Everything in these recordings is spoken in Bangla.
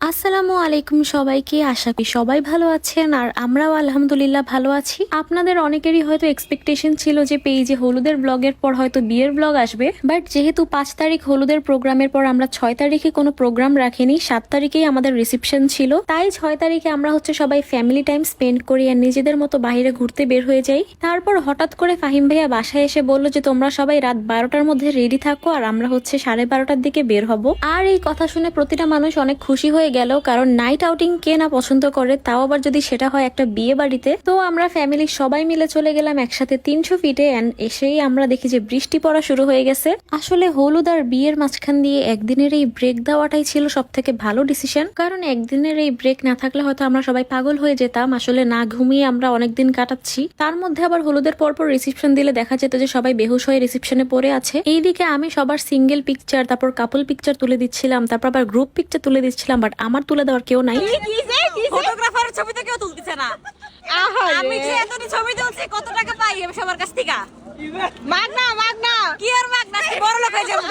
আসসালামু আলাইকুম সবাইকে। আশা করি সবাই ভালো আছেন আর আমরাও আলহামদুলিল্লাহ ভালো আছি। আপনাদের অনেকেরই হয়তো এক্সপেকটেশন ছিল যে পেজে হলুদের ব্লগের পর হয়তো বিয়ের ব্লগ আসবে, বাট যেহেতু 5 তারিখ হলুদের প্রোগ্রামের পর আমরা 6 তারিখে কোনো প্রোগ্রাম রাখিনি, 7 তারিখেই আমাদের রিসেপশন ছিল, তাই 6 তারিখে আমরা সবাই ফ্যামিলি টাইম স্পেন্ড করি আর নিজেদের মতো বাইরে ঘুরতে বের হয়ে যাই। তারপর হঠাৎ করে ফাহিম ভাইয়া বাসায় এসে বললো যে তোমরা সবাই রাত 12টার মধ্যে রেডি থাকো আর আমরা 12:30টার দিকে বের হব। আর এই কথা শুনে প্রতিটা মানুষ অনেক খুশি হয়ে গেল, কারণ নাইট আউটিং কে না পছন্দ করে, তাও আবার যদি সেটা হয় একটা বিয়ে বাড়িতে। তো আমরা ফ্যামিলির সবাই মিলে চলে গেলাম একসাথে 300 ফিটে। এসেই আমরা দেখি যে বৃষ্টি পড়া শুরু হয়ে গেছে। আসলে হলুদ আর বিয়ের মাঝখান দিয়ে একদিনের এই ব্রেক দেওয়াটাই ছিল সব থেকে ভালো ডিসিশন, কারণ একদিনের এই ব্রেক না থাকলে হয়তো আমরা সবাই পাগল হয়ে যেতাম। আসলে না ঘুমিয়ে আমরা অনেকদিন কাটাচ্ছি, তার মধ্যে আবার হলুদের পরপর রিসেপশন দিলে দেখা যেত যে সবাই বেহুশ হয়ে রিসেপশনে পড়ে আছে। এইদিকে আমি সবার সিঙ্গেল পিকচার, তারপর কাপল পিকচার তুলে দিচ্ছিলাম, তারপর আবার গ্রুপ পিকচার তুলে দিচ্ছিলাম, বাট আমার তুলে দেওয়ার কেউ নাই। ফটোগ্রাফার ছবি তো কেউ তুলতেছে না। আমি যে এতদিন ছবি তুলছি, কত টাকা পাই আমি সবার কাছ থেকে? মাগনা কি আর মাগনা, বড় লোক হয়ে যাবো।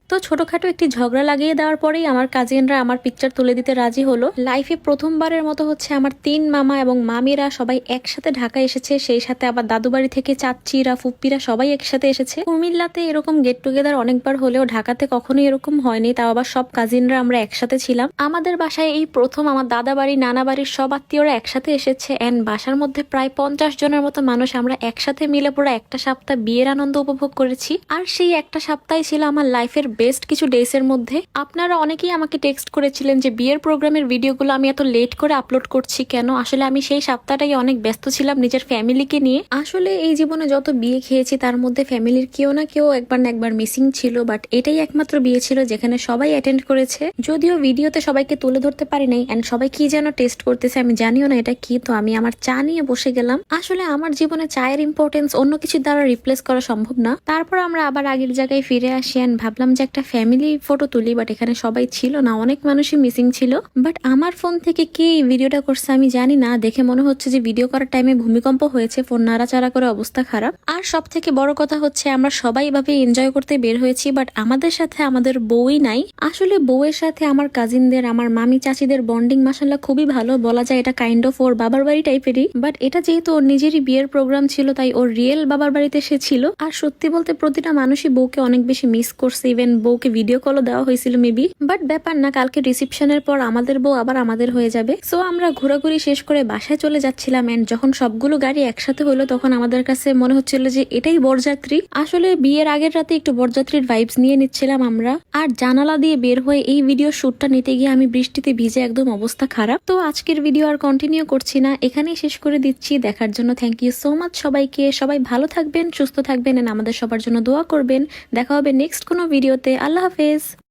তো ছোটখাটো একটি ঝগড়া লাগিয়ে দেওয়ার পরেই আমার কাজিনরা আমার পিকচার তুলে দিতে রাজি হলো। লাইফে প্রথমবারের মতো আমার 3 মামা এবং মামিরা সবাই একসাথে ঢাকা এসেছে, সেই সাথে আবার দাদু বাড়ি থেকে চাচিরা ফুপ্পিরা সবাই একসাথে এসেছে। কুমিল্লাতে এরকম গেট টুগেদার অনেকবার হলেও ঢাকাতে কখনোই এরকম হয়নি, তাও আবার সব কাজিনরা আমরা একসাথে ছিলাম। আমাদের বাসায় এই প্রথম আমার দাদা বাড়ি নানা বাড়ির সব আত্মীয়রা একসাথে এসেছে, এন্ড বাসার মধ্যে প্রায় 50 জনের মতো মানুষ আমরা একসাথে মিলে পুরো একটা সপ্তাহ বিয়ের আনন্দ উপভোগ করেছি। আর সেই একটা সপ্তাহে ছিল আমার লাইফের বেস্ট কিছু ডেজ এর মধ্যে। আপনারা অনেকেই আমাকে টেক্সট করেছিলেন যে বিয়ের প্রোগ্রামের ভিডিওগুলো আমি এত লেট করে আপলোড করছি কেন। আসলে আমি সেই সপ্তাহটাই অনেক ব্যস্ত ছিলাম নিজের ফ্যামিলিকে নিয়ে। আসলে এই জীবনে যত বিয়ে খেয়েছি তার মধ্যে ফ্যামিলির কেউ না কেউ একবার না একবার মিসিং ছিল, বাট এটাই একমাত্র বিয়ে ছিল যেখানে সবাই অ্যাটেন্ড করেছে। যদিও ভিডিওতে সবাইকে তুলে ধরতে পারি নাই, এন্ড সবাই কি যেন টেস্ট করতেছে আমি জানিও না এটা কি, তো আমি আমার চা নিয়ে বসে গেলাম। আসলে আমার জীবনে চায়ের ইম্পর্টেন্স অন্য কিছু দ্বারা রিপ্লেস করা সম্ভব না। তারপর আমরা আবার আগের জায়গায় ফিরে আসি এন্ড ভাবলাম যে একটা ফ্যামিলি ফটো তুলি, বাট এখানে সবাই ছিল না, অনেক মানুষই মিসিং ছিল। বাট আমার ফোন থেকে কে এই ভিডিওটা করছে আমি জানি না, দেখে মনে হচ্ছে যে ভিডিও করার টাইমে ভূমিকম্প হয়েছে, ফোন নাড়াচাড়া করে অবস্থা খারাপ। আর সব থেকে বড় কথা আমরা সবাই এভাবে এনজয় করতে বের হয়েছি, বাট আমাদের সাথে আমাদের বউই নাই। আসলে বউয়ের সাথে আমার কাজিনদের, আমার মামি চাচিদের বন্ডিং মাশাআল্লাহ খুবই ভালো, বলা যায় এটা কাইন্ড অফ ওর বাবার বাড়ি টাইপেরই। বাট এটা যেহেতু ওর নিজেরই বিয়ের প্রোগ্রাম ছিল, তাই ওর রিয়েল বাবার বাড়িতে সে ছিল। আর সত্যি বলতে প্রতিটা মানুষই বউকে অনেক বেশি মিস করছে, ইভেন বউকে ভিডিও কলও দেওয়া হয়েছিল মেবি। বাট ব্যাপার না, কালকে রিসেপশনের পর আমাদের বউ আবার আমাদের হয়ে যাবে। সো আমরা ঘোরাঘুরি শেষ করে বাসায় চলে যাচ্ছিলাম, এন্ড যখন সবগুলো গাড়ি একসাথে হলো তখন আমাদের কাছে মনে হচ্ছিল যে এটাই বরযাত্রী। আসলে বিয়ের আগের রাতে একটু বরযাত্রীর ভাইবস নিয়ে নিচ্ছিলাম আমরা। আর জানালা দিয়ে বের হয়ে এই ভিডিও শুটটা নিতে গিয়ে আমি বৃষ্টিতে ভিজে একদম অবস্থা খারাপ। তো আজকের ভিডিও আর কন্টিনিউ করছি না, এখানেই শেষ করে দিচ্ছি। দেখার জন্য থ্যাংক ইউ সো মাচ সবাইকে। সবাই ভালো থাকবেন, সুস্থ থাকবেন, এন্ড আমাদের সবার জন্য দোয়া করবেন। দেখা হবে নেক্সট কোনো ভিডিওতে। আল্লাহ হাফেজ।